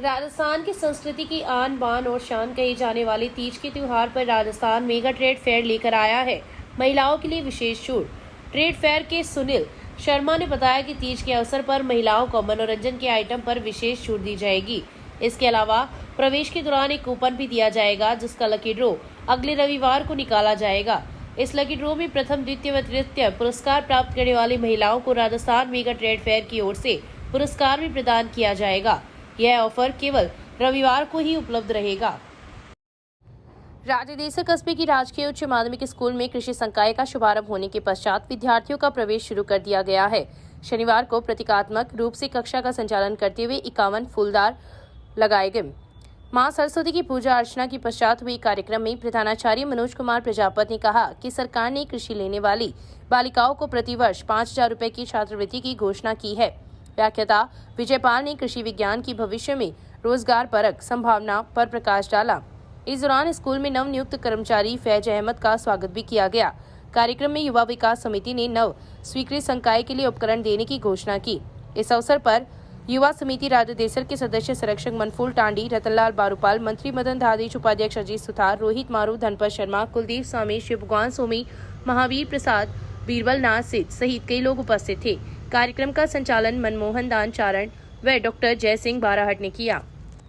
राजस्थान की संस्कृति की आन बान और शान कही जाने वाली तीज के त्योहार पर राजस्थान मेगा ट्रेड फेयर लेकर आया है महिलाओं के लिए विशेष छूट। ट्रेड फेयर के सुनील शर्मा ने बताया कि तीज के अवसर पर महिलाओं को मनोरंजन के आइटम पर विशेष छूट दी जाएगी। इसके अलावा प्रवेश के दौरान एक कूपन भी दिया जाएगा, जिसका लकी ड्रॉ अगले रविवार को निकाला जाएगा। इस लकी ड्रॉ में प्रथम, द्वितीय व तृतीय पुरस्कार प्राप्त करने वाली महिलाओं को राजस्थान मेगा ट्रेड फेयर की ओर से पुरस्कार भी प्रदान किया जाएगा। यह ऑफर केवल रविवार को ही उपलब्ध रहेगा। राजदेसर कस्बे की राजकीय उच्च माध्यमिक स्कूल में कृषि संकाय का शुभारंभ होने के पश्चात विद्यार्थियों का प्रवेश शुरू कर दिया गया है। शनिवार को प्रतीकात्मक रूप से कक्षा का संचालन करते हुए 51 फूलदार लगाए गए। मां सरस्वती की पूजा अर्चना के पश्चात हुई कार्यक्रम में प्रधानाचार्य मनोज कुमार प्रजापति ने कहा कि सरकार ने कृषि लेने वाली बालिकाओं को प्रतिवर्ष 5,000 रुपए की छात्रवृत्ति की घोषणा की है। व्याख्याता विजयपाल ने कृषि विज्ञान की भविष्य में रोजगार परक संभावना पर प्रकाश डाला। इस दौरान स्कूल में नव नियुक्त कर्मचारी फैज अहमद का स्वागत भी किया गया। कार्यक्रम में युवा विकास समिति ने नव स्वीकृत संकाय के लिए उपकरण देने की घोषणा की। इस अवसर पर युवा समिति राजदेसर के सदस्य संरक्षक मनफूल टांडी, रतनलाल बारूपाल, मंत्री मदन धादीज, उपाध्यक्ष अजीत सुथार, रोहित मारू, धनपत शर्मा, कुलदीप स्वामी, शिवभगवान सोमी, महावीर प्रसाद, बीरबल नाथ सिद्ध सहित कई लोग उपस्थित थे। कार्यक्रम का संचालन मनमोहन दान चारण व डॉक्टर जय सिंह बाराहट ने किया।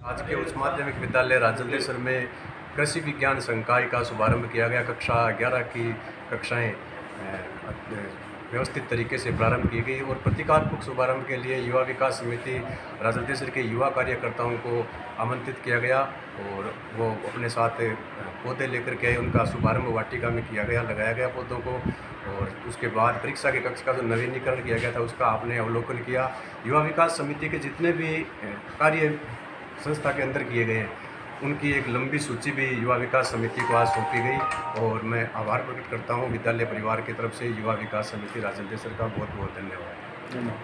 आज के उच्च माध्यमिक विद्यालय राजदेसर में कृषि विज्ञान संकाय का शुभारंभ किया गया। कक्षा 11 की कक्षाएं व्यवस्थित तरीके से प्रारंभ की गई और प्रतीकात्मक शुभारंभ के लिए युवा विकास समिति राजदेसर के युवा कार्यकर्ताओं को आमंत्रित किया गया और वो अपने साथ पौधे लेकर के उनका शुभारंभ वाटिका में किया गया, लगाया गया पौधों को। और उसके बाद परीक्षा के कक्ष का जो नवीनीकरण किया गया था उसका आपने अवलोकन किया। युवा विकास समिति के जितने भी कार्य संस्था के अंदर किए गए हैं उनकी एक लंबी सूची भी युवा विकास समिति को आज सौंपी गई और मैं आभार प्रकट करता हूं विद्यालय परिवार की तरफ से युवा विकास समिति राजदेसर का बहुत बहुत धन्यवाद।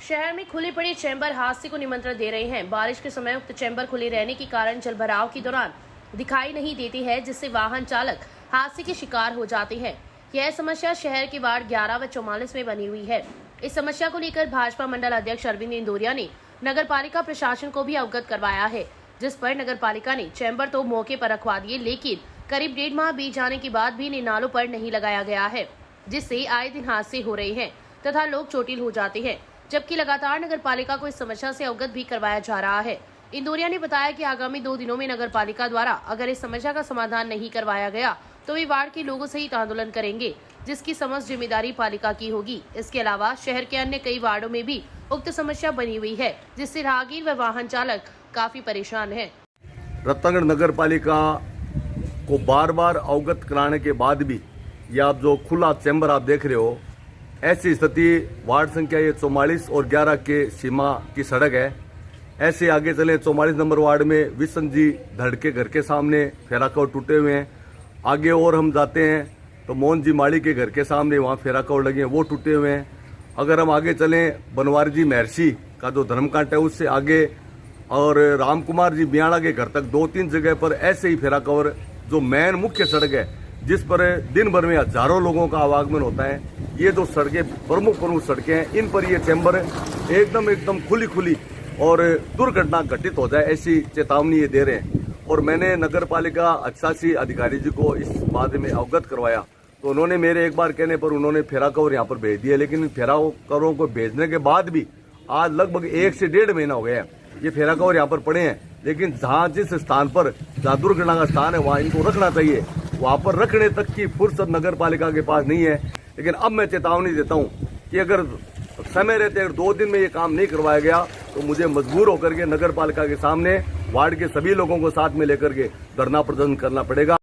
शहर में खुले पड़े चैम्बर हादसे को निमंत्रण दे रहे हैं। बारिश के समय उक्त चैम्बर खुले रहने के कारण जलभराव के दौरान दिखाई नहीं देती है, जिससे वाहन चालक हादसे के शिकार हो जाते हैं। यह समस्या शहर के वार्ड 11 व 44 में बनी हुई है। इस समस्या को लेकर भाजपा मंडल अध्यक्ष अरविंद इंदौरिया ने नगर पालिका प्रशासन को भी अवगत करवाया है, जिस पर नगर पालिका ने चैम्बर तो मौके पर रखवा दिए, लेकिन करीब 1.5 माह बीत जाने के बाद भी इन्हें नालों पर नहीं लगाया गया है, जिससे आए दिन हादसे हो रहे हैं तथा लोग चोटिल हो जाते हैं, जबकि लगातार नगर पालिका को इस समस्या से अवगत भी करवाया जा रहा है। इंदौरिया ने बताया कि आगामी 2 दिनों में नगर पालिका द्वारा अगर इस समस्या का समाधान नहीं करवाया गया तो वे वार्ड के लोगों सहित आंदोलन करेंगे, जिसकी समस्त जिम्मेदारी पालिका की होगी। इसके अलावा शहर के अन्य कई वार्डों में भी उक्त समस्या बनी हुई है, जिससे राहगीर व वाहन चालक काफी परेशान हैं। रत्नागढ़ नगर पालिका को बार बार अवगत कराने के बाद भी ये आप जो खुला चैम्बर आप देख रहे हो, ऐसी स्थिति वार्ड संख्या ये 44 और 11 के सीमा की सड़क है। ऐसे आगे चले 44 नंबर वार्ड में विशन जी धड़ के घर के सामने फेराकवर टूटे हुए हैं। आगे और हम जाते हैं तो मोहन जी माड़ी के घर के सामने वहाँ फेराकवर लगे हैं, वो टूटे हुए हैं। अगर हम आगे चलें बनवारी जी महर्षि का जो धर्मकांड है उससे आगे और राम कुमार जी बियाड़ा के घर तक 2-3 जगह पर ऐसे ही फेराकवर जो मेन मुख्य सड़क है जिस पर दिन भर में हजारों लोगों का आवागमन होता है, ये जो सड़कें प्रमुख सड़कें हैं, इन पर ये चैम्बर एकदम खुली और दुर्घटना घटित हो जाए ऐसी चेतावनी ये दे रहे हैं। और मैंने नगर पालिका अधिशासी अधिकारी जी को इस बारे में अवगत करवाया तो उन्होंने मेरे एक बार कहने पर उन्होंने फेराकवर यहाँ पर भेज दिया, लेकिन फेराकवरों को भेजने के बाद भी आज लगभग 1 से 1.5 महीना हो गया है ये फेराकवर यहाँ पर पड़े हैं। लेकिन जहाँ जिस स्थान पर जहाँ दुर्घटना का स्थान है वहाँ इनको रखना चाहिए, वहाँ पर रखने तक की फुर्सत नगर पालिका के पास नहीं है। लेकिन अब मैं चेतावनी देता हूँ कि अगर समय रहते अगर 2 दिन में ये काम नहीं करवाया गया तो मुझे मजबूर होकर के नगर पालिका के सामने वार्ड के सभी लोगों को साथ में लेकर के धरना प्रदर्शन करना पड़ेगा।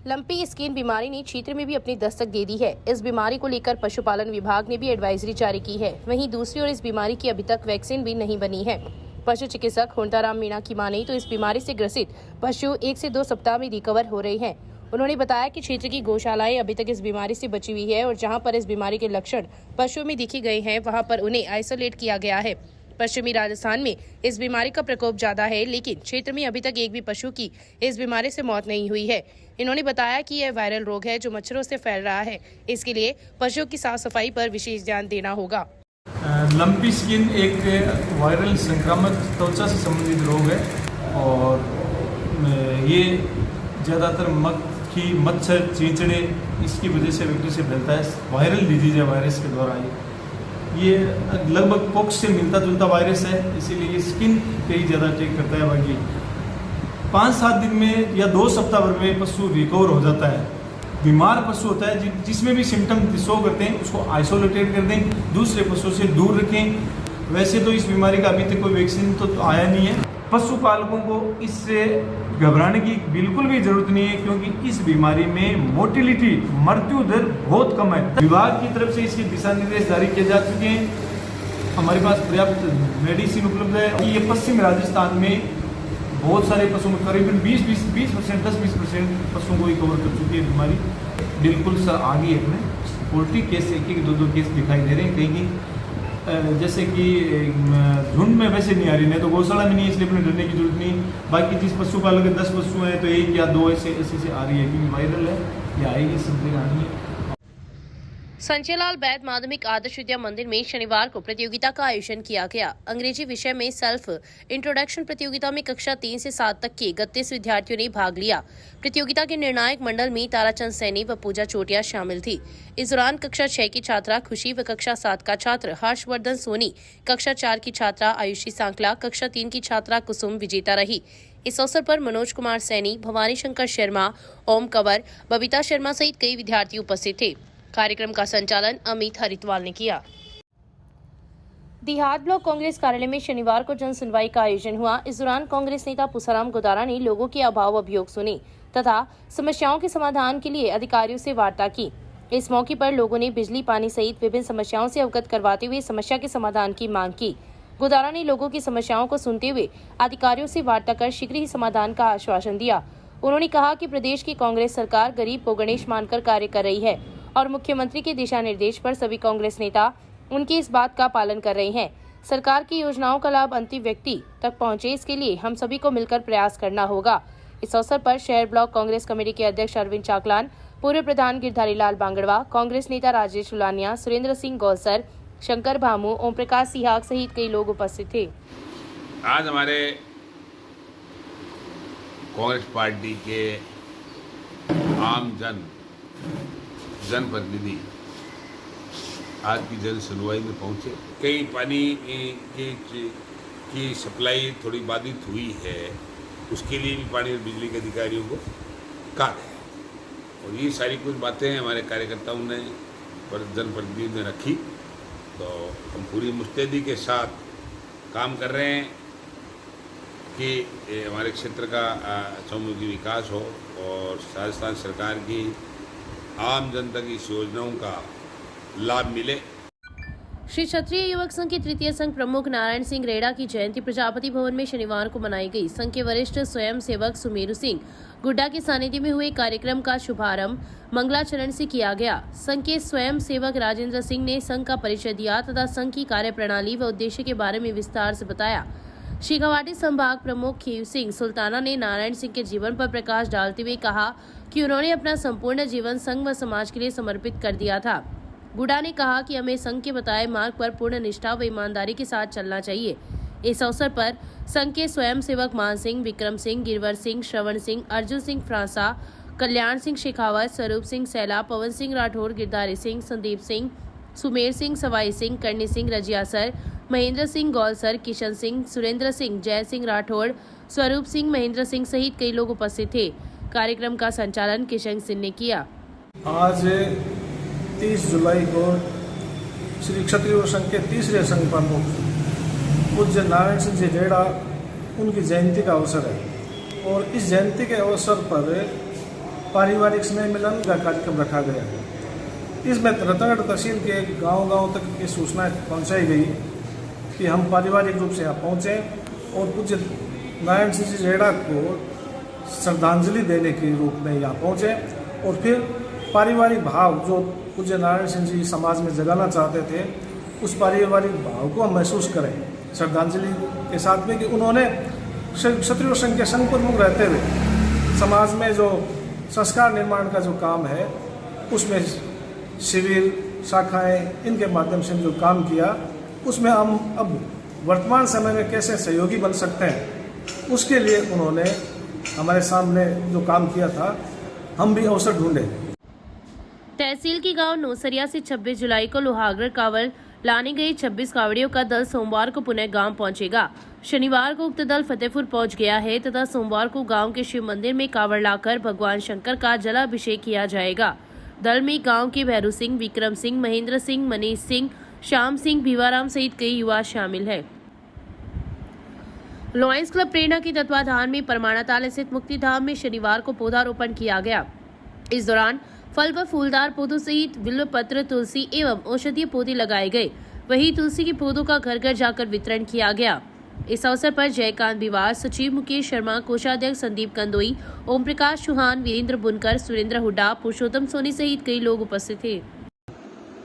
लंपी स्किन बीमारी ने क्षेत्र में भी अपनी दस्तक दे दी है। इस बीमारी को लेकर पशुपालन विभाग ने भी एडवाइजरी जारी की है। वहीं दूसरी ओर इस बीमारी की अभी तक वैक्सीन भी नहीं बनी है। पशु चिकित्सक होंटाराम मीणा की माने तो इस बीमारी से ग्रसित पशु 1 से 2 सप्ताह में रिकवर हो रहे हैं। उन्होंने बताया कि क्षेत्र की गौशालाएं अभी तक इस बीमारी से बची हुई है और जहां पर इस बीमारी के लक्षण पशुओं में दिखे गए हैं वहां पर उन्हें आइसोलेट किया गया है। पश्चिमी राजस्थान में इस बीमारी का प्रकोप ज्यादा है, लेकिन क्षेत्र में अभी तक एक भी पशु की इस बीमारी से मौत नहीं हुई है। इन्होंने बताया कि यह वायरल रोग है जो मच्छरों से फैल रहा है, इसके लिए पशुओं की साफ सफाई पर विशेष ध्यान देना होगा। लंपी स्किन एक वायरल संक्रामक त्वचा से संबंधित रोग है और ये ज़्यादातर मक्खी, मच्छर, चींचड़े इसकी वजह से व्यक्ति से फैलता है। वायरल डिजीज है, वायरस के द्वारा ये लगभग पॉक्स से मिलता जुलता वायरस है, इसीलिए ये स्किन पे ही ज़्यादा अटैक करता है। बाकी 5-7 दिन में या 2 सप्ताह भर में पशु रिकवर हो जाता है। बीमार पशु होता है जिसमें भी सिम्टम शो करते हैं उसको आइसोलेटेड कर दें, दूसरे पशुओं से दूर रखें। वैसे तो इस बीमारी का अभी तक कोई वैक्सीन तो आया नहीं है। पशुपालकों को इससे घबराने की बिल्कुल भी जरूरत नहीं है, क्योंकि इस बीमारी में मोर्टेलिटी, मृत्यु दर बहुत कम है। विभाग की तरफ से इसके दिशा निर्देश जारी किए जा चुके हैं। हमारे पास पर्याप्त मेडिसिन उपलब्ध है। ये पश्चिम राजस्थान में बहुत सारे पशुओं में करीबन 20% 10-20% पशुओं को ही कवर कर चुकी है बीमारी। बिल्कुल सर आगे है, 40 केस, 1-1, 2-2 केस दिखाई दे रहे हैं कहीं जैसे कि झुंड में वैसे नहीं आ रही, नहीं तो गौशाला में नहीं है, इसलिए अपने डरने की जरूरत नहीं। बाकी जिस पशुपालक के 10 पशु हैं तो 1 या 2 ऐसे आ रही है, क्योंकि वायरल है, ये आएगी, सब जगह आनी है। संजय लाल बैद माध्यमिक आदर्श विद्या मंदिर में शनिवार को प्रतियोगिता का आयोजन किया गया। अंग्रेजी विषय में सेल्फ इंट्रोडक्शन प्रतियोगिता में कक्षा 3 से 7 तक के 31 विद्यार्थियों ने भाग लिया। प्रतियोगिता के निर्णायक मंडल में ताराचंद सैनी व पूजा चोटिया शामिल थी। इस दौरान कक्षा 6 की छात्रा खुशी व कक्षा 7 का छात्र हर्षवर्धन सोनी, कक्षा 4 की छात्रा आयुषी सांकला, कक्षा 3 की छात्रा कुसुम विजेता रही। इस अवसर पर मनोज कुमार सैनी, भवानी शंकर शर्मा, ओम कंवर, बबीता शर्मा सहित कई विद्यार्थी उपस्थित थे। कार्यक्रम का संचालन अमित हरिद्वाल ने किया। देहात ब्लॉक कांग्रेस कार्यालय में शनिवार को जन सुनवाई का आयोजन हुआ। इस दौरान कांग्रेस नेता पुसाराम गुदारा ने लोगों के अभाव अभियोग सुने तथा समस्याओं के समाधान के लिए अधिकारियों से वार्ता की। इस मौके पर लोगों ने बिजली, पानी सहित विभिन्न समस्याओं से अवगत करवाते हुए समस्या के समाधान की मांग की। गुदारा ने लोगों की समस्याओं को सुनते हुए अधिकारियों से वार्ता कर शीघ्र ही समाधान का आश्वासन दिया। उन्होंने कहा कि प्रदेश की कांग्रेस सरकार गरीब को गणेश मानकर कार्य कर रही है और मुख्यमंत्री के दिशा निर्देश पर सभी कांग्रेस नेता उनकी इस बात का पालन कर रहे हैं। सरकार की योजनाओं का लाभ अंतिम व्यक्ति तक पहुंचे, इसके लिए हम सभी को मिलकर प्रयास करना होगा। इस अवसर पर शहर ब्लॉक कांग्रेस कमेटी के अध्यक्ष अरविंद चाकलान, पूर्व प्रधान गिरधारी लाल बांगड़वा, कांग्रेस नेता राजेश उलानिया, सुरेंद्र सिंह गौसर, शंकर भामू, ओम प्रकाश सिहाग सहित कई लोग उपस्थित थे। आज हमारे कांग्रेस पार्टी के आम जनप्रतिनिधि आज की जन सुनवाई में पहुंचे। कई पानी की सप्लाई थोड़ी बाधित हुई है, उसके लिए भी पानी और बिजली के अधिकारियों को कहा है और ये सारी कुछ बातें हमारे कार्यकर्ताओं ने और जनप्रतिनिधियों ने रखी। तो हम पूरी मुस्तैदी के साथ काम कर रहे हैं कि हमारे क्षेत्र का चहुमुखी विकास हो और राजस्थान सरकार की आम जनता की इस योजनाओं का लाभ मिले। श्री क्षत्रिय युवक संघ के तृतीय संघ प्रमुख नारायण सिंह रेडा की जयंती प्रजापति भवन में शनिवार को मनाई गई। संघ के वरिष्ठ स्वयं सेवक सुमेरु सिंह गुड्डा के सानिध्य में हुए कार्यक्रम का शुभारंभ मंगलाचरण से किया गया। संघ के स्वयं सेवक राजेंद्र सिंह ने संघ का परिचय दिया तथा संघ की कार्यप्रणाली व उद्देश्य के बारे में विस्तार से बताया। शेखावाटी संभाग प्रमुख खीव सिंह सुल्ताना ने नारायण सिंह के जीवन पर प्रकाश डालते हुए कहा कि उन्होंने अपना संपूर्ण जीवन संघ व समाज के लिए समर्पित कर दिया था। गुड्डा ने कहा कि हमें संघ के बताए मार्ग पर पूर्ण निष्ठा व ईमानदारी के साथ चलना चाहिए। इस अवसर पर संघ के स्वयं सेवक मान सिंह, विक्रम सिंह, गिरवर सिंह, श्रवण सिंह, अर्जुन सिंह फ्रांसा, कल्याण सिंह शेखावत, स्वरूप सिंह सैला, पवन सिंह राठौर, गिरधारी सिंह, संदीप सिंह, सुमेर सिंह, सवाई सिंह, करनी सिंह रजियासर, महेंद्र सिंह गौलसर, किशन सिंह, सुरेंद्र सिंह, जय सिंह राठौड़, स्वरूप सिंह, महेंद्र सिंह सहित कई लोग उपस्थित थे। कार्यक्रम का संचालन किशन सिंह ने किया। आज 30 जुलाई को श्री क्षत्रिय संघ के तीसरे संघ प्रमुख पूज्य नारायण सिंह जी रेडा उनकी जयंती का अवसर है और इस जयंती के अवसर पर पारिवारिक स्नेह मिलन का कार्यक्रम रखा गया है। इसमें रतनगढ़ तहसील के गांव-गांव तक की सूचना पहुंचाई गई कि हम पारिवारिक रूप से यहाँ पहुँचें और पूज्य नारायण सिंह जी रेडा को श्रद्धांजलि देने के रूप में यहाँ पहुँचे और फिर पारिवारिक भाव जो पूज्य नारायण सिंह जी समाज में जगाना चाहते थे उस पारिवारिक भाव को हम महसूस करें श्रद्धांजलि के साथ में कि उन्होंने क्षत्रिय संघ के संघ प्रमुख रहते हुए समाज में जो संस्कार निर्माण का जो काम है उसमें शिविर, शाखाएं, इनके माध्यम से जो काम किया उसमें हम अब वर्तमान समय में कैसे सहयोगी बन सकते हैं, उसके लिए उन्होंने हमारे सामने जो काम किया था, हम भी अवसर ढूंढे। तहसील की गांव नौसरिया से 26 जुलाई को लोहागढ़ कांवड़ लाने गए 26 कांवड़ियों का दल सोमवार को पुनः गांव पहुंचेगा। शनिवार को उक्त दल फतेहपुर पहुंच गया है तथा सोमवार को गांव के शिव मंदिर में कांवड़ लाकर भगवान शंकर का जलाभिषेक किया जाएगा। दल में गांव के भैरू सिंह, विक्रम सिंह, महेंद्र सिंह, मनीष सिंह, श्याम सिंह, भीवाराम सहित कई युवा शामिल है। लॉयंस क्लब प्रेरणा के तत्वाधान में परमाणाताल स्थित मुक्तिधाम में शनिवार को पौधारोपण किया गया। इस दौरान फल व फूलदार पौधों सहित बिल्व पत्र, तुलसी एवं औषधीय पौधे लगाए गए। वहीं तुलसी के पौधों का घर घर जाकर वितरण किया गया। इस अवसर पर जयकांत बिवार, सचिव मुकेश शर्मा, कोषाध्यक्ष संदीप कंदोई, ओम प्रकाश चौहान, वीरेंद्र बुनकर, सुरेंद्र हुड्डा, पुरुषोत्तम सोनी सहित कई लोग उपस्थित थे।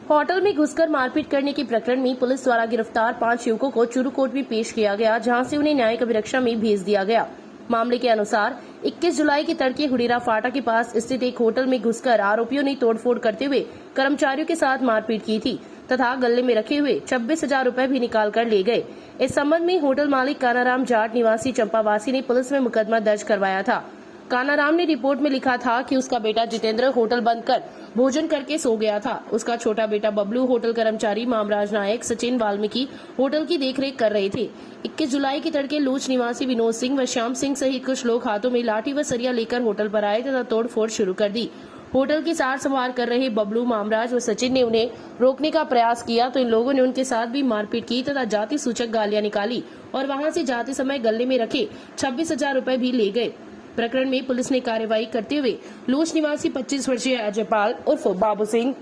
होटल में घुसकर मारपीट करने के प्रकरण में पुलिस द्वारा गिरफ्तार 5 युवकों को चूरू कोर्ट में पेश किया गया, जहां से उन्हें न्यायिक अभिरक्षा में भेज दिया गया। मामले के अनुसार 21 जुलाई के तड़के हुडीरा फाटा के पास स्थित एक होटल में घुसकर आरोपियों ने तोड़फोड़ करते हुए कर्मचारियों के साथ मारपीट की थी तथा गले में रखे हुए 26,000 रुपए भी निकाल कर ले गए। इस संबंध में होटल मालिक कानाराम जाट निवासी चंपावासी ने पुलिस में मुकदमा दर्ज करवाया था। कानाराम ने रिपोर्ट में लिखा था कि उसका बेटा जितेंद्र होटल बंद कर भोजन करके सो गया था। उसका छोटा बेटा बबलू, होटल कर्मचारी मामराज नायक, सचिन वाल्मीकि होटल की देखरेख कर रहे थे। 21 जुलाई के तड़के लोच निवासी विनोद सिंह व श्याम सिंह सहित कुछ लोग हाथों में लाठी व सरिया लेकर होटल पर आए तथा तोड़फोड़ शुरू कर दी। होटल की सार संभाल कर रहे बबलू, मामराज व सचिन ने उन्हें रोकने का प्रयास किया तो इन लोगों ने उनके साथ भी मारपीट की तथा जाति सूचक गालियां निकाली और वहां से जाते समय गले में रखे 26,000 रुपए भी ले गए। प्रकरण में पुलिस ने कार्रवाई करते हुए लोच निवासी 25 वर्षीय अजयपाल उर्फ बाबू सिंह,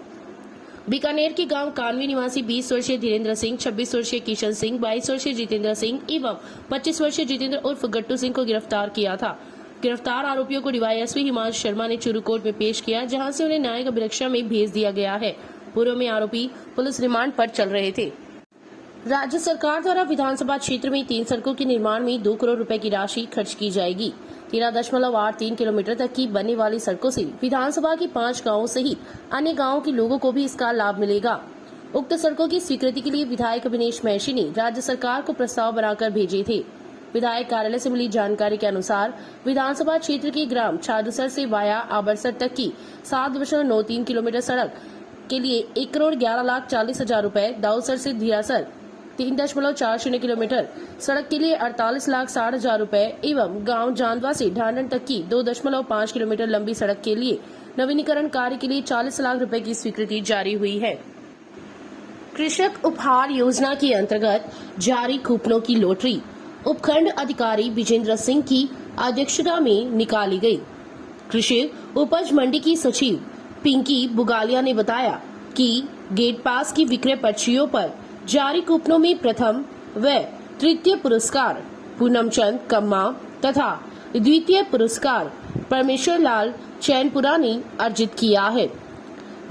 बीकानेर के गांव कानवी निवासी 20 वर्षीय धीरेन्द्र सिंह, 26 वर्षीय किशन सिंह, 22 वर्षीय जितेंद्र सिंह एवं 25 वर्षीय जितेंद्र उर्फ गट्टू सिंह को गिरफ्तार किया था। गिरफ्तार आरोपियों को डीवाईएसपी हिमांशु शर्मा ने चूरू कोर्ट में पेश किया, जहां से उन्हें न्यायिक अभिरक्षा में भेज दिया गया है। पूर्व में आरोपी पुलिस रिमांड पर चल रहे थे। राज्य सरकार द्वारा विधानसभा क्षेत्र में 3 सड़कों के निर्माण में 2 करोड़ रुपए की राशि खर्च की जाएगी। 13.83 किलोमीटर तक की बनने वाली सड़कों से विधानसभा के 5 गांवों सहित अन्य गांवों के लोगों को भी इसका लाभ मिलेगा। उक्त सड़कों की स्वीकृति के लिए विधायक अविनेश महर्षि ने राज्य सरकार को प्रस्ताव बनाकर भेजे थे। विधायक कार्यालय से मिली जानकारी के अनुसार विधानसभा क्षेत्र के ग्राम छादुसर से वाया आबरसर तक की 7.93 किलोमीटर सड़क के लिए 1,11,40,000 रुपए, दाऊसर से धीरासर 3.40 किलोमीटर सड़क के लिए 48,60,000 रुपए एवं गांव जांदवा से ढांडन तक की 2.5 किलोमीटर लंबी सड़क के लिए नवीनीकरण कार्य के लिए 40 लाख रुपए की स्वीकृति जारी हुई है। कृषक उपहार योजना के अंतर्गत जारी कूपनों की लॉटरी उपखंड अधिकारी विजेंद्र सिंह की अध्यक्षता में निकाली गई। कृषि उपज मंडी की सचिव पिंकी बुगालिया ने बताया कि गेट पास की विक्रय पर्चियों पर जारी कूपनों में प्रथम व तृतीय पुरस्कार पूनमचंद कम्मा तथा द्वितीय पुरस्कार परमेश्वर लाल चैनपुरा ने अर्जित किया है।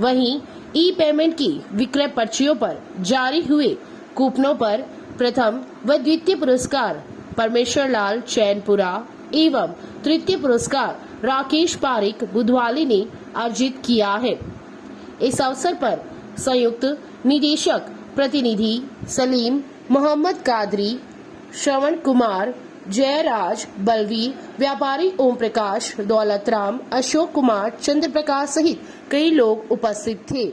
वहीं ई पेमेंट की विक्रय पर्चियों पर जारी हुए कूपनों पर प्रथम व द्वितीय पुरस्कार परमेश्वर लाल चैनपुरा एवं तृतीय पुरस्कार राकेश पारिक बुधवाली ने अर्जित किया है। इस अवसर पर संयुक्त निदेशक प्रतिनिधि सलीम, मोहम्मद कादरी, श्रवण कुमार, जयराज, बलवीर, व्यापारी ओम प्रकाश, दौलत राम, अशोक कुमार, चंद्र प्रकाश सहित कई लोग उपस्थित थे।